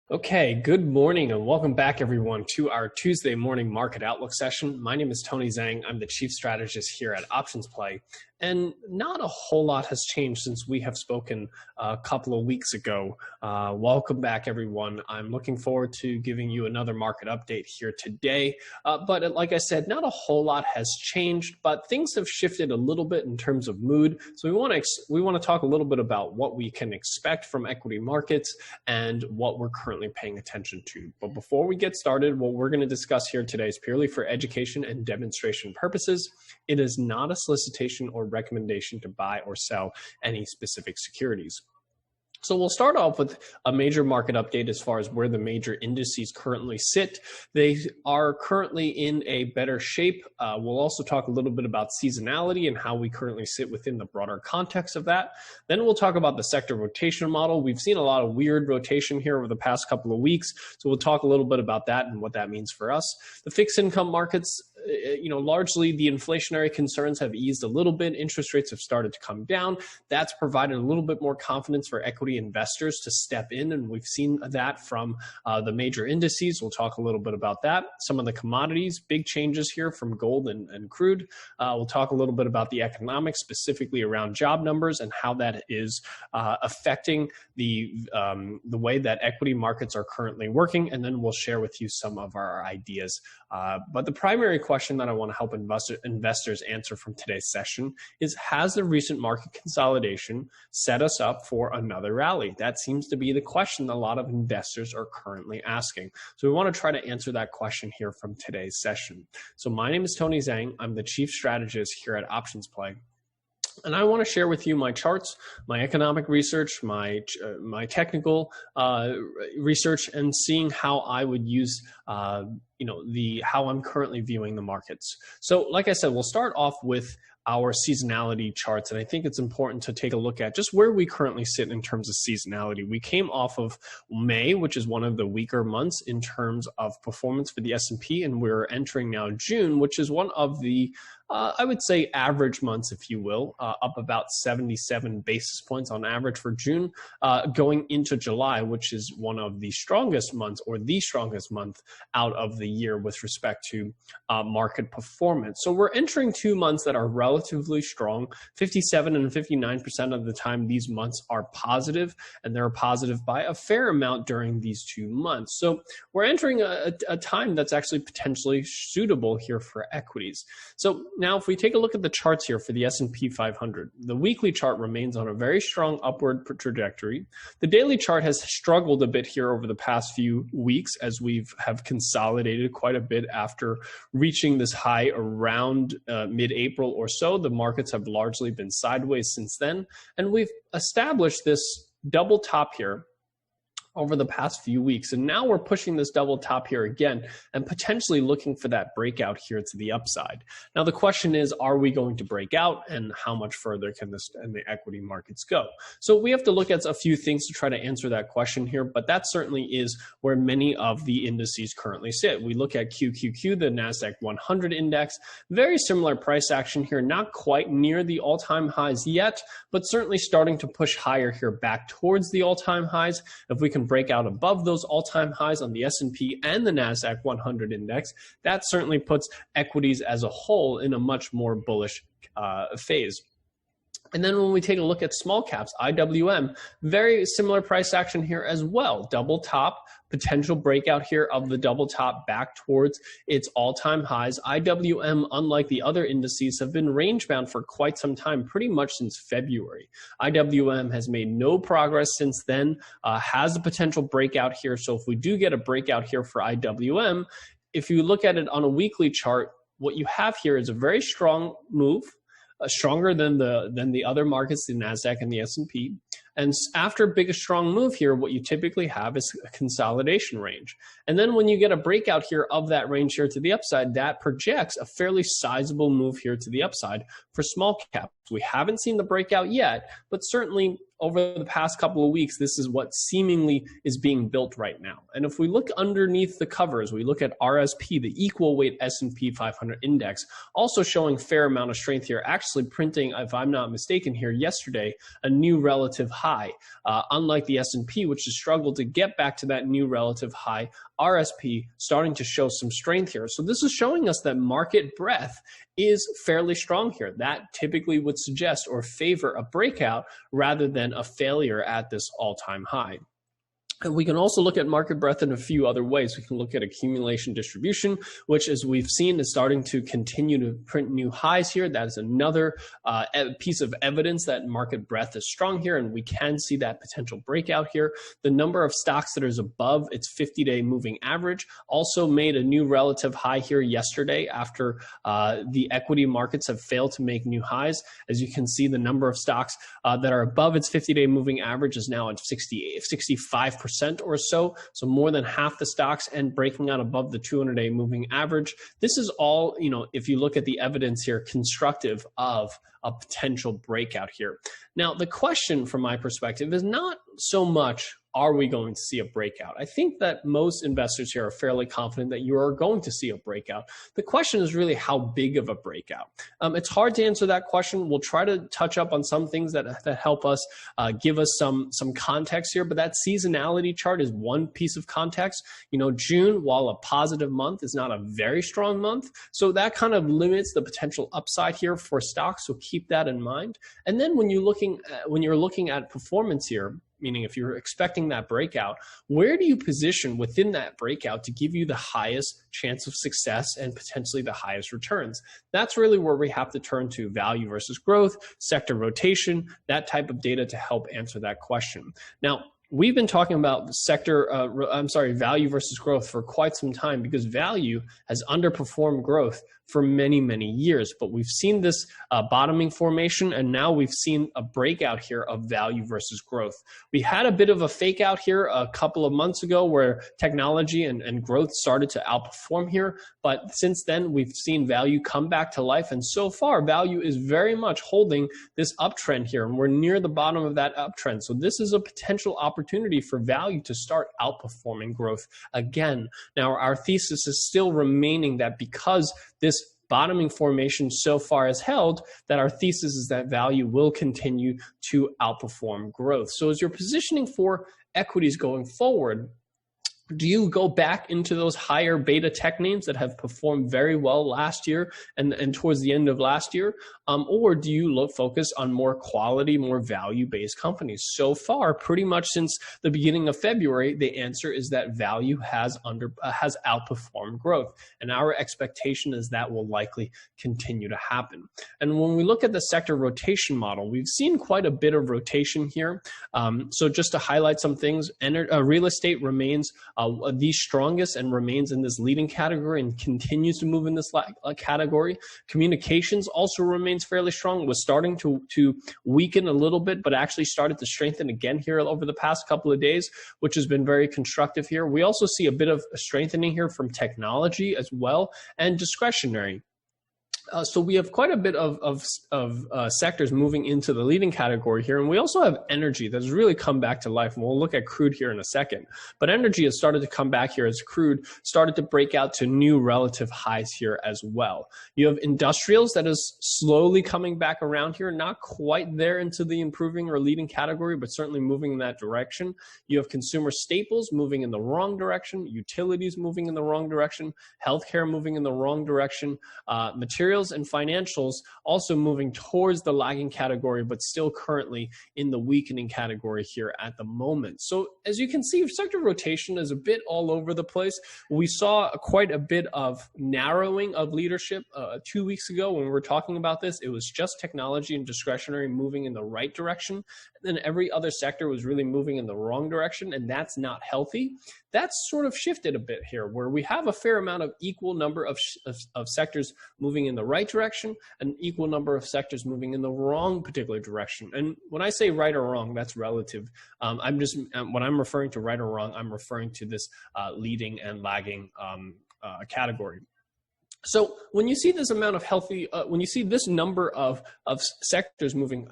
Okay, good morning and welcome back everyone to our Tuesday morning market outlook session. My name is Tony Zhang. I'm the chief strategist here at Options Play. And not a whole lot has changed since we have spoken a couple of weeks ago. Welcome back, everyone. I'm looking forward to giving you another market update here today. But like I said, not a whole lot has changed, but things have shifted a little bit in terms of mood. So we want to talk a little bit about what we can expect from equity markets and what we're currently paying attention to. But before we get started, what we're going to discuss here today is purely for education and demonstration purposes. It is not a solicitation or recommendation to buy or sell any specific securities. So we'll start off with a major market update as far as where the major indices currently sit. They are currently in a better shape. We'll also talk a little bit about seasonality and how we currently sit within the broader context of that. Then we'll talk about the sector rotation model. We've seen a lot of weird rotation here over the past couple of weeks. So we'll talk a little bit about that and what that means for us. The fixed income markets, largely the inflationary concerns have eased a little bit. Interest rates have started to come down. That's provided a little bit more confidence for equity investors to step in, and we've seen that from the major indices. We'll talk a little bit about that. Some of the commodities, big changes here from gold and crude. We'll talk a little bit about the economics, specifically around job numbers and how that is affecting the way that equity markets are currently working, and then we'll share with you some of our ideas. But the primary question that I want to help investors answer from today's session is, has the recent market consolidation set us up for another rally? That seems to be the question a lot of investors are currently asking. So we want to try to answer that question here from today's session. So my name is Tony Zhang. I'm the chief strategist here at Options Play. And I want to share with you my charts, my economic research, my technical research, and seeing how I would use how I'm currently viewing the markets. So like I said, we'll start off with our seasonality charts. And I think it's important to take a look at just where we currently sit in terms of seasonality. We came off of May, which is one of the weaker months in terms of performance for the S&P, and we're entering now June, which is one of the I would say average months, if you will, up about 77 basis points on average for June, going into July, which is one of the strongest months or the strongest month out of the year with respect to market performance. So we're entering 2 months that are relatively strong. 57 and 59% of the time these months are positive, and they're positive by a fair amount during these 2 months. So we're entering a time that's actually potentially suitable here for equities. So now, if we take a look at the charts here for the S&P 500, the weekly chart remains on a very strong upward trajectory. The daily chart has struggled a bit here over the past few weeks as have consolidated quite a bit after reaching this high around mid-April or so. The markets have largely been sideways since then, and we've established this double top here over the past few weeks. And now we're pushing this double top here again and potentially looking for that breakout here to the upside. Now, the question is, are we going to break out, and how much further can this and the equity markets go? So we have to look at a few things to try to answer that question here, but that certainly is where many of the indices currently sit. We look at Qqq, the Nasdaq 100 index, very similar price action here, not quite near the all-time highs yet, but certainly starting to push higher here back towards the all-time highs. If we can break out above those all-time highs on the S&P and the Nasdaq 100 index, that certainly puts equities as a whole in a much more bullish phase. And then when we take a look at small caps, IWM, very similar price action here as well. Double top, potential breakout here of the double top back towards its all-time highs. IWM, unlike the other indices, have been range-bound for quite some time, pretty much since February. IWM has made no progress since then, has a potential breakout here. So if we do get a breakout here for IWM, if you look at it on a weekly chart, what you have here is a very strong move, stronger than the other markets, the Nasdaq and the S&P. And after a big, strong move here, what you typically have is a consolidation range. And then when you get a breakout here of that range here to the upside, that projects a fairly sizable move here to the upside for small caps. We haven't seen the breakout yet, but certainly over the past couple of weeks, this is what seemingly is being built right now. And if we look underneath the covers, we look at RSP, the equal weight S&P 500 index, also showing fair amount of strength here, actually printing, if I'm not mistaken here, yesterday, a new relative high high. Unlike the S&P, which has struggled to get back to that new relative high, RSP starting to show some strength here. So this is showing us that market breadth is fairly strong here. That typically would suggest or favor a breakout rather than a failure at this all-time high. And we can also look at market breadth in a few other ways. We can look at accumulation distribution, which, as we've seen, is starting to continue to print new highs here. That is another piece of evidence that market breadth is strong here, and we can see that potential breakout here. The number of stocks that is above its 50-day moving average also made a new relative high here yesterday after the equity markets have failed to make new highs. As you can see, the number of stocks that are above its 50-day moving average is now at 65% or so more than half the stocks, and breaking out above the 200-day moving average. This is all, if you look at the evidence here, constructive of a potential breakout here. Now, the question from my perspective is not so much, are we going to see a breakout? I think that most investors here are fairly confident that you are going to see a breakout. The question is really how big of a breakout. It's hard to answer that question. We'll try to touch up on some things that help us give us some context here, but that seasonality chart is one piece of context. June, while a positive month, is not a very strong month, so that kind of limits the potential upside here for stocks, so keep that in mind. And then when you're looking at performance here, meaning if you're expecting that breakout, where do you position within that breakout to give you the highest chance of success and potentially the highest returns? That's really where we have to turn to value versus growth, sector rotation, that type of data to help answer that question. Now, we've been talking about value versus growth for quite some time, because value has underperformed growth for many, many years. But we've seen this bottoming formation, and now we've seen a breakout here of value versus growth. We had a bit of a fake out here a couple of months ago where technology and growth started to outperform here. But since then, we've seen value come back to life. And so far, value is very much holding this uptrend here. And we're near the bottom of that uptrend. So this is a potential opportunity for value to start outperforming growth again. Now, our thesis is still remaining that because this bottoming formation so far has held, that our thesis is that value will continue to outperform growth. So as you're positioning for equities going forward, do you go back into those higher beta tech names that have performed very well last year and towards the end of last year? Or do you focus on more quality, more value-based companies? So far, pretty much since the beginning of February, the answer is that value has outperformed growth. And our expectation is that will likely continue to happen. And when we look at the sector rotation model, we've seen quite a bit of rotation here. So just to highlight some things, real estate remains the strongest and remains in this leading category and continues to move in this category. Communications also remains fairly strong, was starting to weaken a little bit, but actually started to strengthen again here over the past couple of days, which has been very constructive here. We also see a bit of strengthening here from technology as well, and discretionary. So we have quite a bit of sectors moving into the leading category here. And we also have energy that's really come back to life. And we'll look at crude here in a second. But energy has started to come back here as crude started to break out to new relative highs here as well. You have industrials that is slowly coming back around here, not quite there into the improving or leading category, but certainly moving in that direction. You have consumer staples moving in the wrong direction, utilities moving in the wrong direction, healthcare moving in the wrong direction, materials and financials also moving towards the lagging category, but still currently in the weakening category here at the moment. So as you can see, sector rotation is a bit all over the place. We saw quite a bit of narrowing of leadership 2 weeks ago when we were talking about this. It was just technology and discretionary moving in the right direction. And then every other sector was really moving in the wrong direction, and that's not healthy. That's sort of shifted a bit here, where we have a fair amount of equal number of sectors moving in the right direction and equal number of sectors moving in the wrong particular direction. And when I say right or wrong, that's relative. When I'm referring to right or wrong, I'm referring to this leading and lagging category. So when you see this amount of when you see this number of sectors moving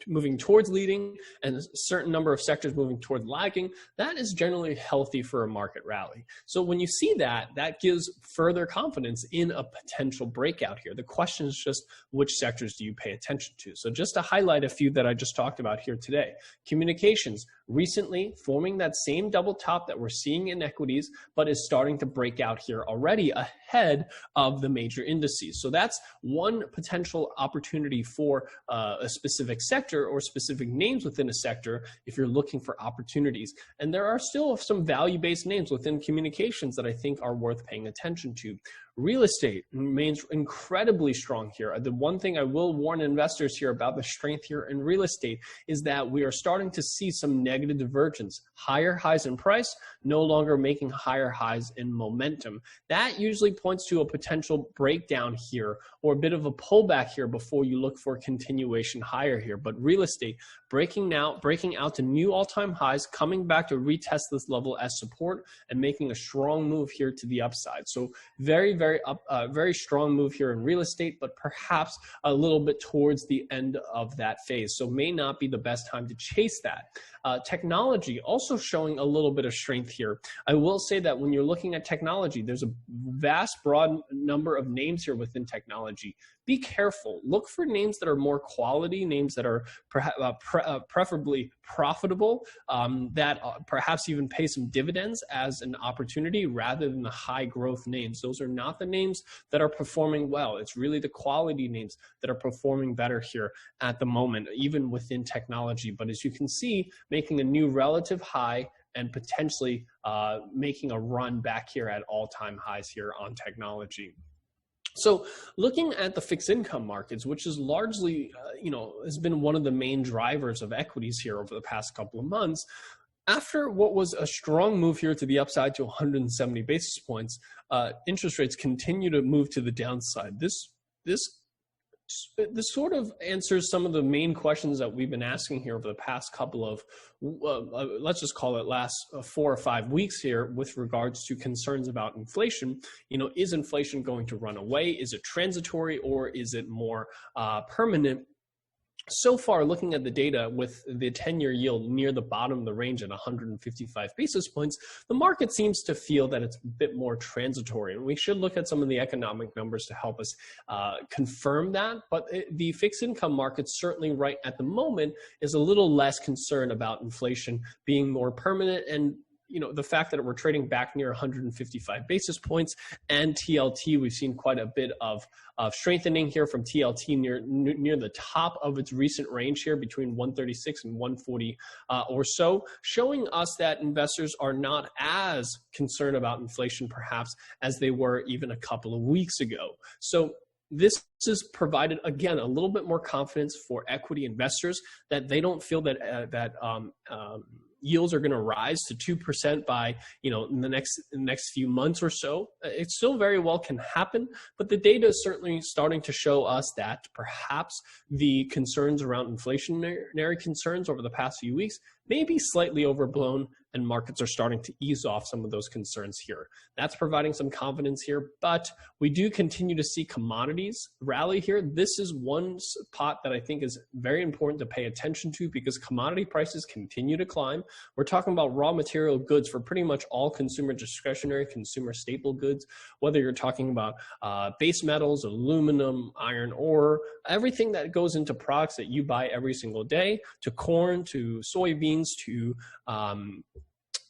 moving towards leading and a certain number of sectors moving towards lagging, that is generally healthy for a market rally. So when you see that, that gives further confidence in a potential breakout here. The question is just which sectors do you pay attention to? So just to highlight a few that I just talked about here today. Communications, recently forming that same double top that we're seeing in equities, but is starting to break out here already ahead of the major indices. So that's one potential opportunity for a specific sector or specific names within a sector if you're looking for opportunities. And there are still some value-based names within communications that I think are worth paying attention to. Real estate remains incredibly strong here. The one thing I will warn investors here about the strength here in real estate is that we are starting to see some negative divergence. Higher highs in price, no longer making higher highs in momentum. That usually points to a potential breakdown here or a bit of a pullback here before you look for a continuation higher here. But real estate breaking out to new all-time highs, coming back to retest this level as support and making a strong move here to the upside. So very strong move here in real estate, but perhaps a little bit towards the end of that phase. So may not be the best time to chase that. Technology also showing a little bit of strength here. I will say that when you're looking at technology, there's a vast, broad number of names here within technology. Be careful. Look for names that are more quality, names that are preferably profitable, that perhaps even pay some dividends as an opportunity rather than the high growth names. Those are not the names that are performing well. It's really the quality names that are performing better here at the moment, even within technology. But as you can see, making a new relative high and potentially making a run back here at all-time highs here on technology. So looking at the fixed income markets, which is largely, has been one of the main drivers of equities here over the past couple of months, after what was a strong move here to the upside to 170 basis points, interest rates continue to move to the downside. This sort of answers some of the main questions that we've been asking here over the past couple of, let's just call it last 4 or 5 weeks here with regards to concerns about inflation. Is inflation going to run away? Is it transitory or is it more permanent? So far, looking at the data with the 10-year yield near the bottom of the range at 155 basis points, the market seems to feel that it's a bit more transitory. And we should look at some of the economic numbers to help us confirm that. But the fixed income market certainly right at the moment is a little less concerned about inflation being more permanent, and the fact that we're trading back near 155 basis points and TLT, we've seen quite a bit of strengthening here from TLT near the top of its recent range here between 136 and 140 or so, showing us that investors are not as concerned about inflation perhaps as they were even a couple of weeks ago. So this has provided, again, a little bit more confidence for equity investors that they don't feel that yields are going to rise to 2% by in the next few months or so. It still very well can happen, but the data is certainly starting to show us that perhaps the concerns around inflationary concerns over the past few weeks may be slightly overblown, and markets are starting to ease off some of those concerns here. That's providing some confidence here, but we do continue to see commodities rally here. This is one spot that I think is very important to pay attention to because commodity prices continue to climb. We're talking about raw material goods for pretty much all consumer discretionary, consumer staple goods, whether you're talking about base metals, aluminum, iron ore, everything that goes into products that you buy every single day, to corn, to soybeans, to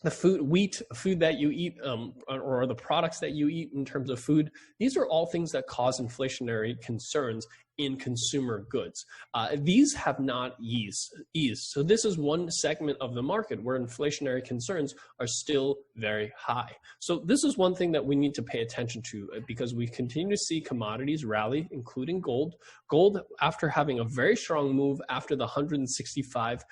the food that you eat, or the products that you eat in terms of food. These are all things that cause inflationary concerns in consumer goods. These have not eased. So this is one segment of the market where inflationary concerns are still very high. So this is one thing that we need to pay attention to because we continue to see commodities rally, including gold. Gold, after having a very strong move after the 165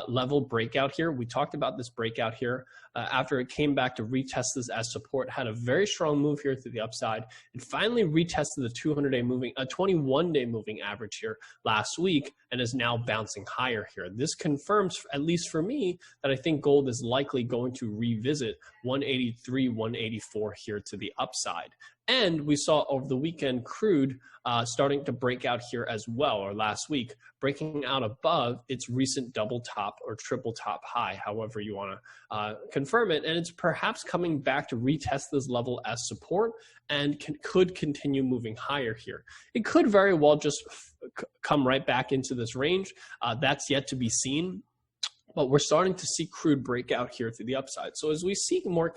level breakout here, we talked about this breakout here, after it came back to retest this as support, had a very strong move here to the upside, and finally retested the 21-day moving average here last week, and is now bouncing higher here. This confirms, at least for me, that I think gold is likely going to revisit 183, 184 here to the upside. And we saw over the weekend crude starting to break out here as well, or last week, breaking out above its recent double top or triple top high, however you want to confirm it. And it's perhaps coming back to retest this level as support and could continue moving higher here. It could very well just come right back into this range. That's yet to be seen. But we're starting to see crude break out here to the upside. So as we see more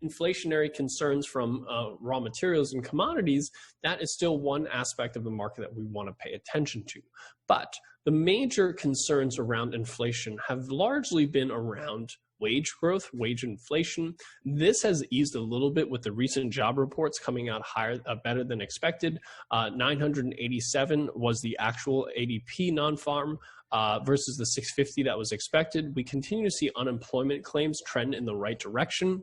inflationary concerns from raw materials and commodities, that is still one aspect of the market that we want to pay attention to. But the major concerns around inflation have largely been around wage growth, wage inflation. This has eased a little bit with the recent job reports coming out higher, better than expected. 987 was the actual ADP non-farm versus the 650 that was expected. We continue to see unemployment claims trend in the right direction.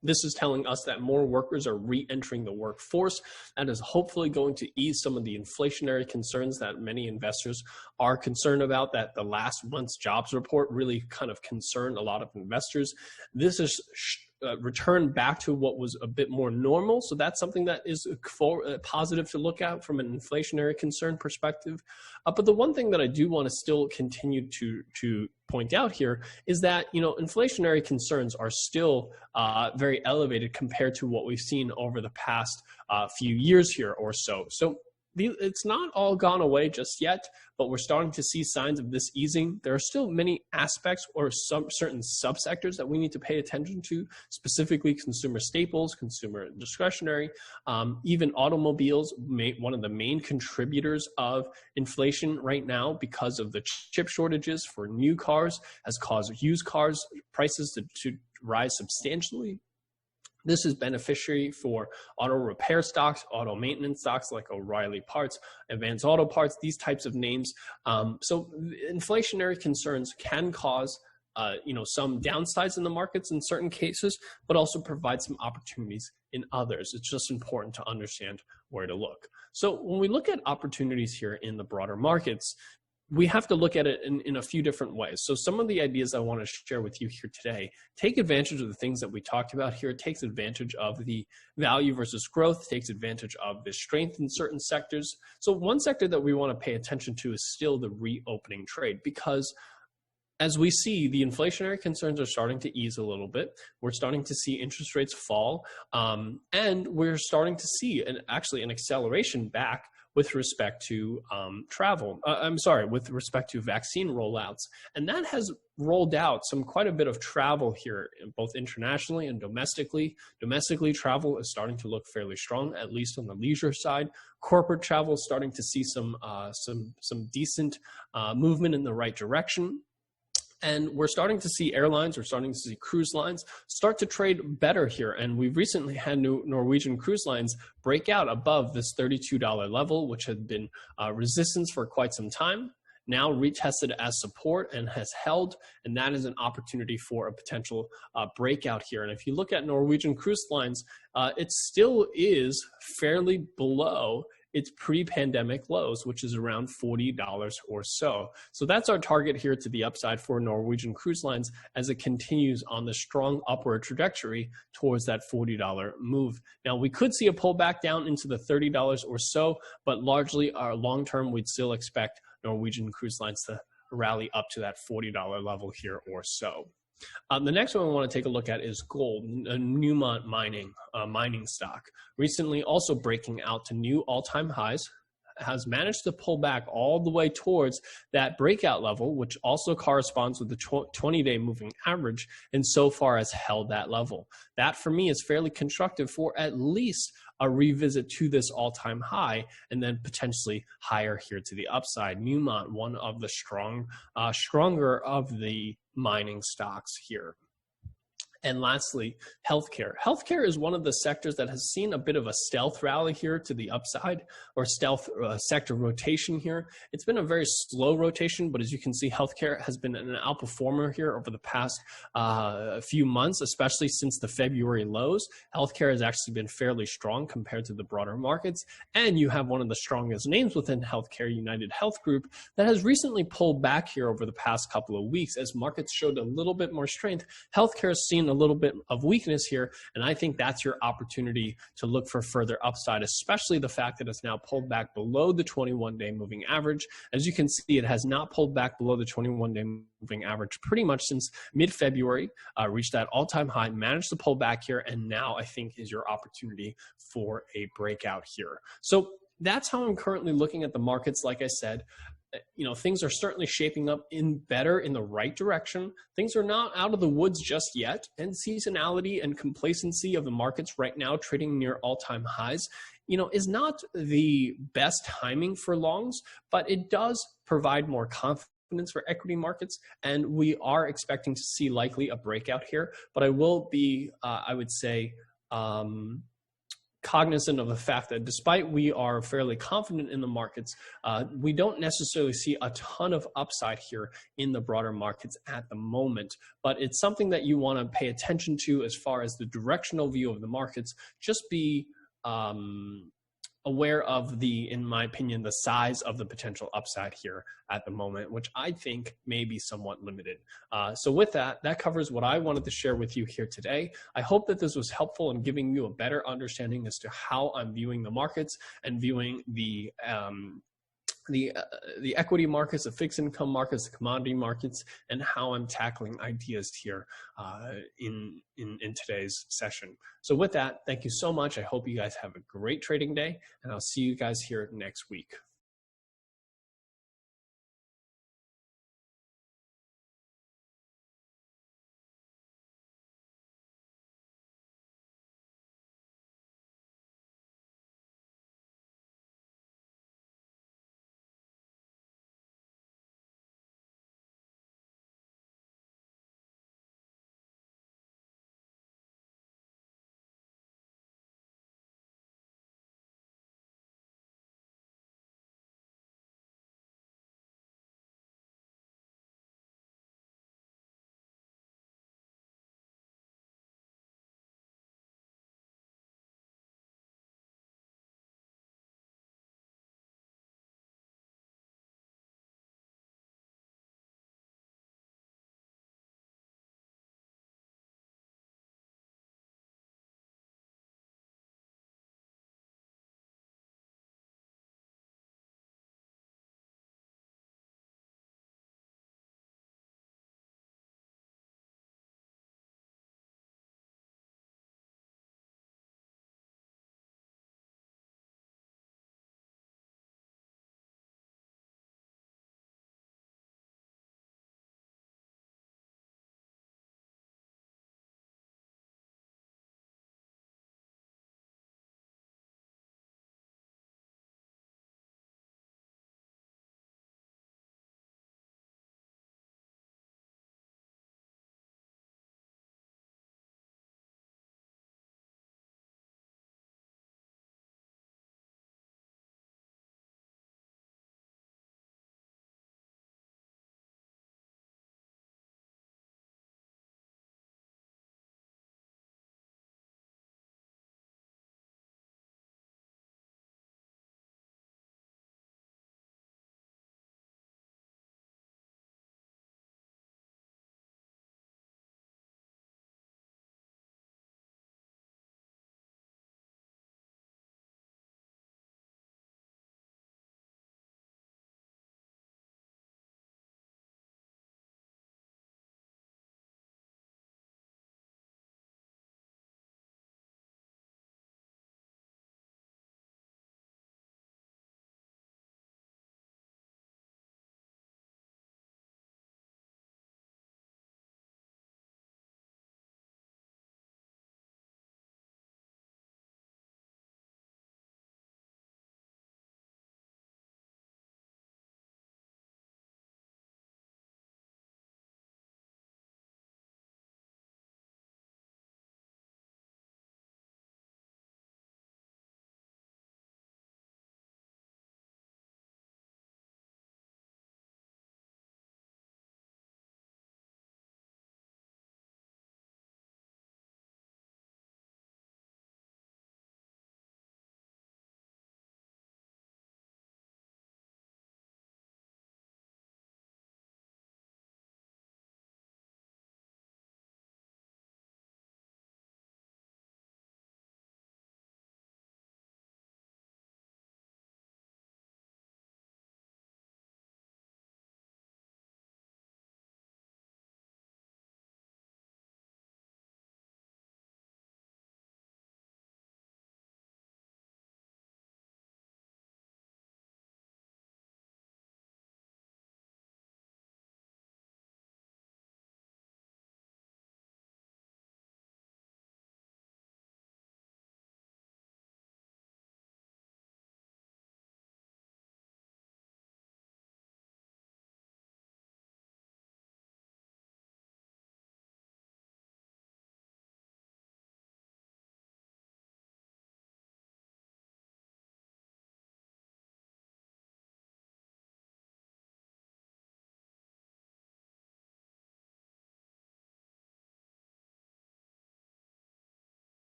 This is telling us that more workers are re-entering the workforce. That is hopefully going to ease some of the inflationary concerns that many investors are concerned about, that the last month's jobs report really kind of concerned a lot of investors. This is returned back to what was a bit more normal. So that's something that is positive to look at from an inflationary concern perspective. But the one thing that I do want to still continue to point out here is that, inflationary concerns are still very elevated compared to what we've seen over the past few years here or so. So it's not all gone away just yet, but we're starting to see signs of this easing. There are still many aspects or some certain subsectors that we need to pay attention to, specifically consumer staples, consumer discretionary, even automobiles, one of the main contributors of inflation right now because of the chip shortages for new cars has caused used cars prices to rise substantially. This is beneficiary for auto repair stocks, auto maintenance stocks like O'Reilly Parts, Advanced Auto Parts, these types of names. So inflationary concerns can cause some downsides in the markets in certain cases, but also provide some opportunities in others. It's just important to understand where to look. So when we look at opportunities here in the broader markets, we have to look at it in a few different ways. So some of the ideas I want to share with you here today take advantage of the things that we talked about here. It takes advantage of the value versus growth, takes advantage of the strength in certain sectors. So one sector that we want to pay attention to is still the reopening trade, because as we see, the inflationary concerns are starting to ease a little bit. We're starting to see interest rates fall, and we're starting to see an acceleration back with respect to with respect to vaccine rollouts. And that has rolled out quite a bit of travel here, both internationally and domestically. Domestically, travel is starting to look fairly strong, at least on the leisure side. Corporate travel is starting to see some decent movement in the right direction. And we're starting to see airlines, we're starting to see cruise lines start to trade better here. And we've recently had Norwegian cruise lines break out above this $32 level, which had been resistance for quite some time, now retested as support and has held. And that is an opportunity for a potential breakout here. And if you look at Norwegian cruise lines, it still is fairly below its pre-pandemic lows, which is around $40 or so. So that's our target here to the upside for Norwegian Cruise Lines as it continues on the strong upward trajectory towards that $40 move. Now, we could see a pullback down into the $30 or so, but largely our long-term, we'd still expect Norwegian Cruise Lines to rally up to that $40 level here or so. The next one we want to take a look at is gold, Newmont mining stock. Recently also breaking out to new all-time highs, has managed to pull back all the way towards that breakout level, which also corresponds with the 20-day moving average, and so far has held that level. That, for me, is fairly constructive for at least a revisit to this all-time high, and then potentially higher here to the upside. Newmont, one of the stronger of the mining stocks here. And lastly, healthcare. Healthcare is one of the sectors that has seen a bit of a stealth rally here to the upside, or stealth sector rotation here. It's been a very slow rotation, but as you can see, healthcare has been an outperformer here over the past few months, especially since the February lows. Healthcare has actually been fairly strong compared to the broader markets. And you have one of the strongest names within healthcare, United Health Group, that has recently pulled back here over the past couple of weeks as markets showed a little bit more strength. Healthcare has seen seen a little bit of weakness here, and I think that's your opportunity to look for further upside, especially the fact that it's now pulled back below the 21-day moving average. As you can see, it has not pulled back below the 21-day moving average pretty much since mid-February, reached that all-time high, managed to pull back here, and now I think is your opportunity for a breakout here. So that's how I'm currently looking at the markets. Like I said, things are certainly shaping up better in the right direction. Things are not out of the woods just yet, and seasonality and complacency of the markets right now trading near all-time highs, is not the best timing for longs, but it does provide more confidence for equity markets, and we are expecting to see likely a breakout here. But I will be, I would say, cognizant of the fact that despite we are fairly confident in the markets, we don't necessarily see a ton of upside here in the broader markets at the moment. But it's something that you want to pay attention to as far as the directional view of the markets. Just be aware of in my opinion, the size of the potential upside here at the moment, which I think may be somewhat limited. So with that covers what I wanted to share with you here today. I hope that this was helpful in giving you a better understanding as to how I'm viewing the markets and viewing the equity markets, the fixed income markets, the commodity markets, and how I'm tackling ideas here in today's session. So with that, thank you so much. I hope you guys have a great trading day, and I'll see you guys here next week.